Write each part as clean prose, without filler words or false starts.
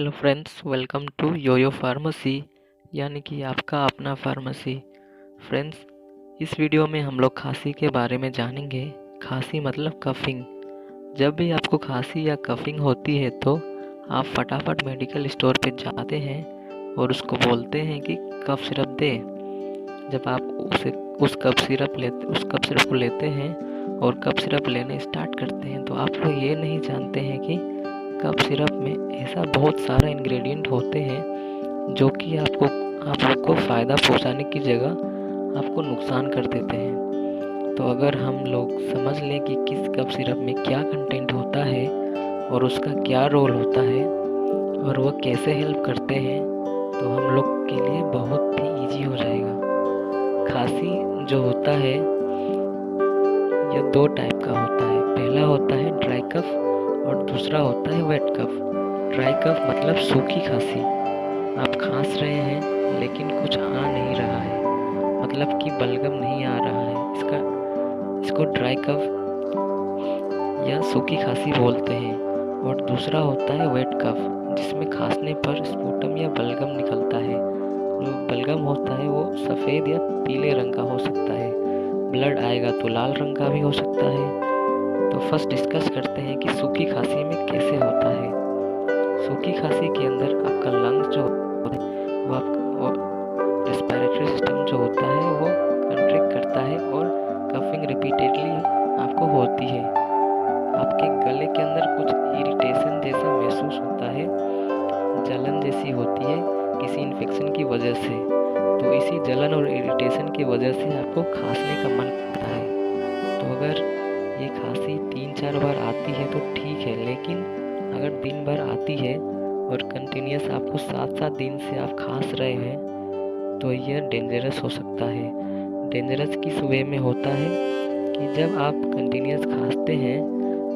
Hello friends, welcome to YoYo pharmacy यानी कि आपका अपना फार्मेसी। फ्रेंड्स, इस वीडियो में हम लोग खांसी के बारे में जानेंगे। खांसी मतलब कफिंग। जब भी आपको खांसी या कफिंग होती है तो आप फटाफट मेडिकल स्टोर पे जाते हैं और उसको बोलते हैं कि कफ सिरप दे। जब आप उस कफ सिरप को लेते हैं और कफ सिरप लेने स्टार्ट करते हैं तो आप लोग ये नहीं जानते हैं कि कफ सिरप में ऐसा बहुत सारा इंग्रेडिएंट होते हैं जो कि आप लोग को फ़ायदा पहुंचाने की जगह आपको नुकसान कर देते हैं। तो अगर हम लोग समझ लें कि किस कफ सिरप में क्या कंटेंट होता है और उसका क्या रोल होता है और वह कैसे हेल्प करते हैं तो हम लोग के लिए बहुत ही ईजी हो जाएगा। खांसी जो होता है यह दो टाइप का होता है। पहला होता है ड्राई कफ और दूसरा होता है वेट कफ। ड्राई कफ मतलब सूखी खांसी, आप खांस रहे हैं लेकिन कुछ आ नहीं रहा है, मतलब कि बलगम नहीं आ रहा है। इसको ड्राई कफ या सूखी खांसी बोलते हैं। और दूसरा होता है वेट कफ, जिसमें खांसने पर स्पूटम या बलगम निकलता है। जो बलगम होता है वो सफ़ेद या पीले रंग का हो सकता है, ब्लड आएगा तो लाल रंग का भी हो सकता है। तो फर्स्ट डिस्कस करते हैं कि सूखी खांसी में कैसे होता है। सूखी खांसी के अंदर आपका लंग्स जो होता है वो रेस्पिरेटरी सिस्टम जो होता है वो कंट्रैक्ट करता है और कफिंग रिपीटेडली आपको होती है। आपके गले के अंदर कुछ इरिटेशन जैसा महसूस होता है, जलन जैसी होती है किसी इन्फेक्शन की वजह से। तो इसी जलन और इरिटेशन की वजह से आपको खांसने का मन करता है। तो अगर ये खांसी 3-4 बार आती है तो ठीक है, लेकिन अगर दिन भर आती है और कंटिन्यूस आपको 7-7 दिन से आप खांस रहे हैं तो यह डेंजरस हो सकता है। डेंजरस किस वे में होता है कि जब आप कंटिन्यूस खांसते हैं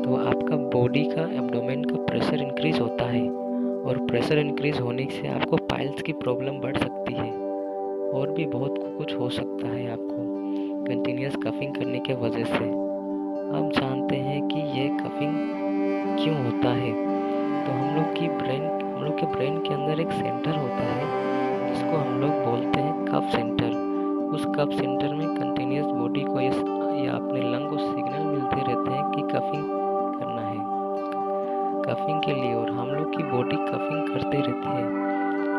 तो आपका बॉडी का एब्डोमेन का प्रेशर इंक्रीज होता है और प्रेशर इंक्रीज होने से आपको पाइल्स की प्रॉब्लम बढ़ सकती है और भी बहुत कुछ हो सकता है आपको कंटिन्यूस कफिंग करने के वजह से। आप जानते हैं कि ये कफिंग क्यों होता है। तो हम लोग के ब्रेन के अंदर एक सेंटर होता है जिसको हम लोग बोलते हैं कफ सेंटर। उस कफ सेंटर में कंटिन्यूस बॉडी को या अपने लंग को सिग्नल मिलते रहते हैं कि कफिंग करना है, कफिंग के लिए, और हम लोग की बॉडी कफिंग करते रहती है।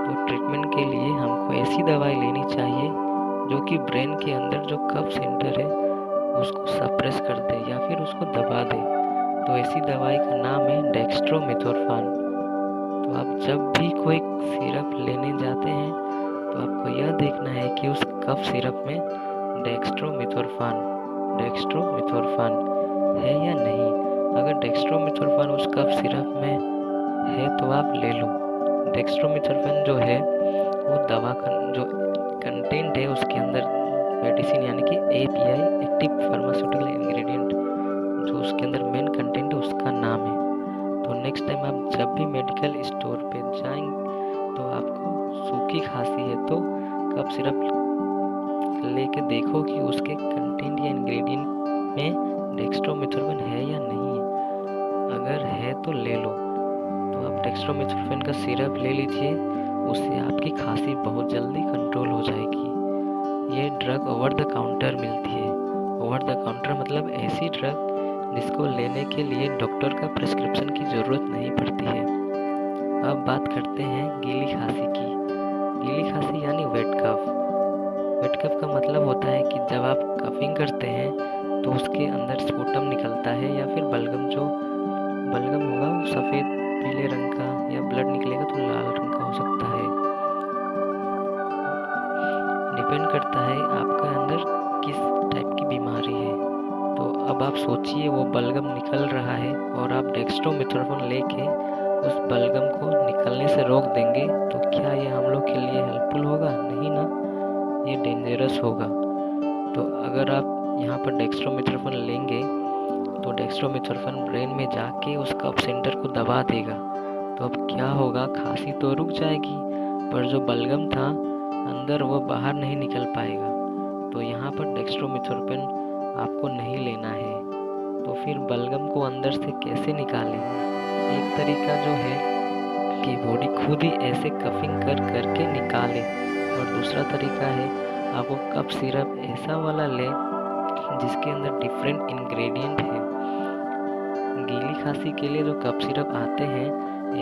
तो ट्रीटमेंट के लिए हमको ऐसी दवाई लेनी चाहिए जो कि ब्रेन के अंदर जो कफ सेंटर है उसको सप्रेस कर दे या फिर उसको दबा दे। तो ऐसी दवाई का नाम है डेक्स्ट्रोमेथोर्फान। तो आप जब भी कोई सिरप लेने जाते हैं तो आपको यह देखना है कि उस कफ सिरप में डेक्स्ट्रोमेथोर्फान है या नहीं। अगर डेक्स्ट्रोमेथोर्फान उस कफ सिरप में है तो आप ले लो। डेक्स्ट्रोमेथोर्फान जो है वो दवा का जो कंटेंट है उसके अंदर मेडिसिन यानी कि API, एक्टिव फार्मास्यूटिकल इंग्रेडिएंट, जो उसके अंदर मेन कंटेंट है उसका नाम है। तो नेक्स्ट टाइम आप जब भी मेडिकल स्टोर पे जाएंगे तो आपको सूखी खांसी है तो कफ सिरप लेके देखो कि उसके कंटेंट या इंग्रेडिएंट में डेक्स्ट्रोमेथोर्फान है या नहीं। अगर है तो ले लो। तो आप डेक्स्ट्रोमेथोर्फान का सिरप ले लीजिए, उससे आपकी खांसी बहुत जल्दी कंट्रोल हो जाएगी। ये ड्रग ओवर द काउंटर मिलती है। ओवर द काउंटर मतलब ऐसी ड्रग जिसको लेने के लिए डॉक्टर का प्रिस्क्रिप्शन की ज़रूरत नहीं पड़ती है। अब बात करते हैं गीली खांसी की। गीली खांसी यानी वेट कफ। वेट कफ का मतलब होता है कि जब आप कफिंग करते हैं तो उसके अंदर स्पूटम निकलता है या फिर बलगम होगा वो सफ़ेद पीले रंग का, या ब्लड निकलेगा तो लाल रंग का हो सकता है। डिपेंड करता है आपका अंदर किस टाइप की बीमारी है। तो अब आप सोचिए वो बलगम निकल रहा है और आप डेक्स्ट्रोमेथोर्फान लेके उस बलगम को निकलने से रोक देंगे तो क्या ये हम लोग के लिए हेल्पफुल होगा? नहीं ना, ये डेंजरस होगा। तो अगर आप यहाँ पर डेक्स्ट्रोमेथोर्फान लेंगे तो डेक्स्ट्रोमेथोर्फान ब्रेन में जाके उस कफ सेंटर को दबा देगा। तो अब क्या होगा, खांसी तो रुक जाएगी पर जो बलगम था अंदर वो बाहर नहीं निकल पाएगा। तो यहाँ पर डेक्स्ट्रोमेथोर्फान आपको नहीं लेना है। तो फिर बलगम को अंदर से कैसे निकालें? एक तरीका जो है आपकी बॉडी खुद ही ऐसे कफिंग कर करके निकाले। और दूसरा तरीका है, आपको कफ सिरप ऐसा वाला ले जिसके अंदर डिफरेंट इंग्रेडिएंट है। गीली खांसी के लिए जो कफ सिरप आते हैं,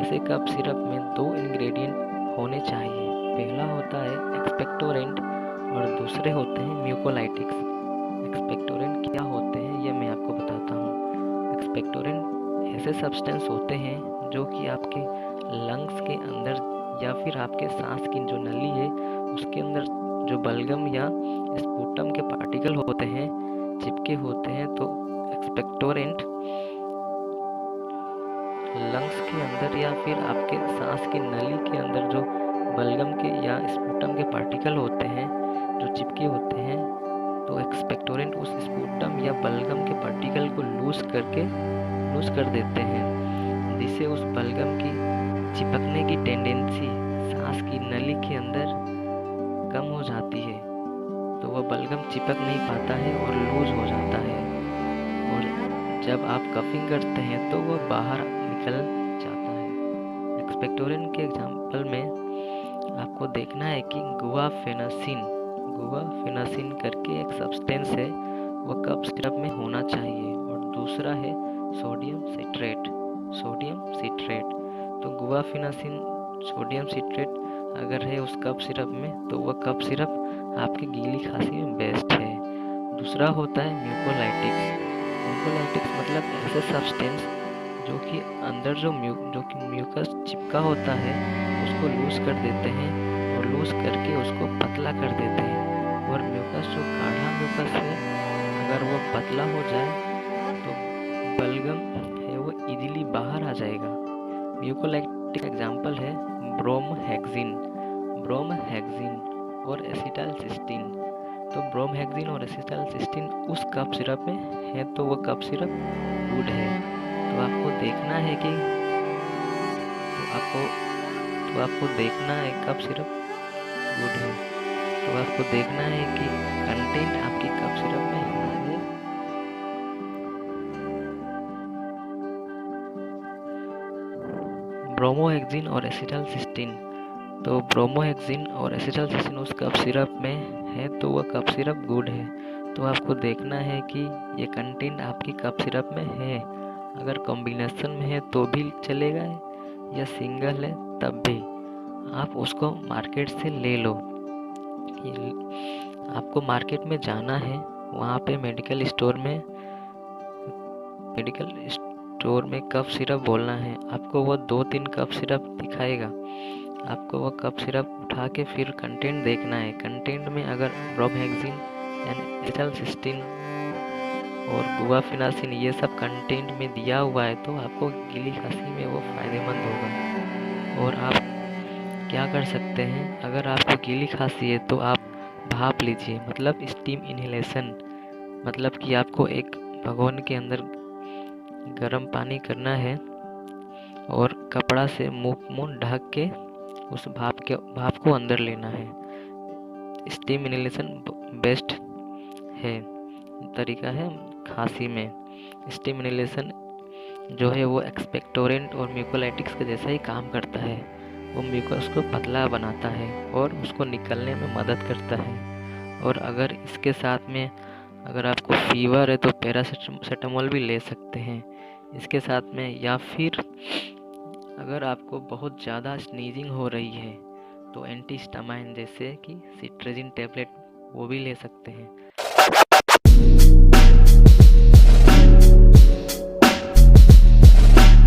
ऐसे कफ सिरप में 2 इंग्रेडिएंट होने चाहिए। पहला होता है एक्सपेक्टोरेंट और दूसरे होते हैं म्यूकोलाइटिक्स। एक्सपेक्टोरेंट क्या होते हैं ये मैं आपको बताता हूँ। एक्सपेक्टोरेंट ऐसे सब्सटेंस होते हैं जो कि आपके लंग्स के अंदर या फिर आपके सांस की जो नली है उसके अंदर जो बलगम या स्पूटम के पार्टिकल होते हैं चिपके होते हैं। तो एक्सपेक्टोरेंट लंग्स के अंदर या फिर आपके सांस की नली के अंदर जो बलगम के या स्पूटम के पार्टिकल होते हैं जो चिपके होते हैं, तो एक्सपेक्टोरेंट उस स्पूटम या बलगम के पार्टिकल को लूज कर देते हैं, जिससे उस बलगम की चिपकने की टेंडेंसी सांस की नली के अंदर कम हो जाती है। तो वह बलगम चिपक नहीं पाता है और लूज हो जाता है, और जब आप कफिंग करते हैं तो वह बाहर निकल जाता है। एक्सपेक्टोरेंट के एग्जाम्पल में आपको देखना है कि गुआफेनासिन करके एक सब्सटेंस है, वह कफ सिरप में होना चाहिए। और दूसरा है सोडियम सिट्रेट। तो गुआफेनासिन सोडियम सिट्रेट अगर है उस कफ सिरप में तो वह कफ सिरप आपकी गीली खांसी में बेस्ट है। दूसरा होता है म्यूकोलाइटिक्स मतलब ऐसे सब्सटेंस जो कि अंदर जो कि म्यूकस चिपका होता है उसको लूज कर देते हैं और लूज करके उसको पतला कर देते हैं। और म्यूकस जो गाढ़ा म्यूकस है अगर वो पतला हो जाए तो बलगम है वो इजीली बाहर आ जाएगा। म्यूकोलाइटिक एग्जाम्पल है ब्रोमहेक्सिन और एसिटालसिस्टीन। तो ब्रोमहेक्सिन और एसिटालसिस्टीन उस कफ सिरप में है तो वो कफ सिरप गुड है। तो आपको देखना है कि आपको देखना है कफ सिरप गुड है, तो आपको देखना है कि कंटेंट आपकी कफ सिरप में है। ब्रोमोहेक्सिन और एसिटालसिस्टीन। तो ब्रोमोहेक्सिन और एसिटालसिस्टीन उस कफ सिरप में है तो वह कफ सिरप गुड है। तो आपको देखना है कि ये कंटेंट आपकी कफ सिरप में है। अगर कॉम्बिनेशन में है तो भी चलेगा, या सिंगल है तब भी आप उसको मार्केट से ले लो। आपको मार्केट में जाना है, वहाँ पे मेडिकल स्टोर में कफ सिरप बोलना है, आपको वो 2-3 कफ सिरप दिखाएगा। आपको वो कफ सिरप उठा के फिर कंटेंट देखना है। कंटेंट में अगर ब्रोमहेक्सिन यानी एसिटालसिस्टीन और गुआफेनासिन ये सब कंटेंट में दिया हुआ है तो आपको गीली खांसी में वो फ़ायदेमंद होगा। और आप क्या कर सकते हैं, अगर आपको गीली खांसी है तो आप भाप लीजिए, मतलब स्टीम इन्हेलेशन। मतलब कि आपको एक भगोने के अंदर गर्म पानी करना है और कपड़ा से मुंह ढक के उस भाप को अंदर लेना है। स्टीम इन्हेलेशन बेस्ट है तरीका है खांसी में। स्टीम इन्हेलेशन जो है वो एक्सपेक्टोरेंट और म्यूकोलाइटिक्स के जैसा ही काम करता है। वो म्यूकस को पतला बनाता है और उसको निकलने में मदद करता है। और अगर इसके साथ में अगर आपको फीवर है तो पैरासीटामोल भी ले सकते हैं इसके साथ में, या फिर अगर आपको बहुत ज़्यादा स्नीजिंग हो रही है तो एंटीहिस्टामाइन जैसे कि सिट्रेजिन टैबलेट वो भी ले सकते हैं।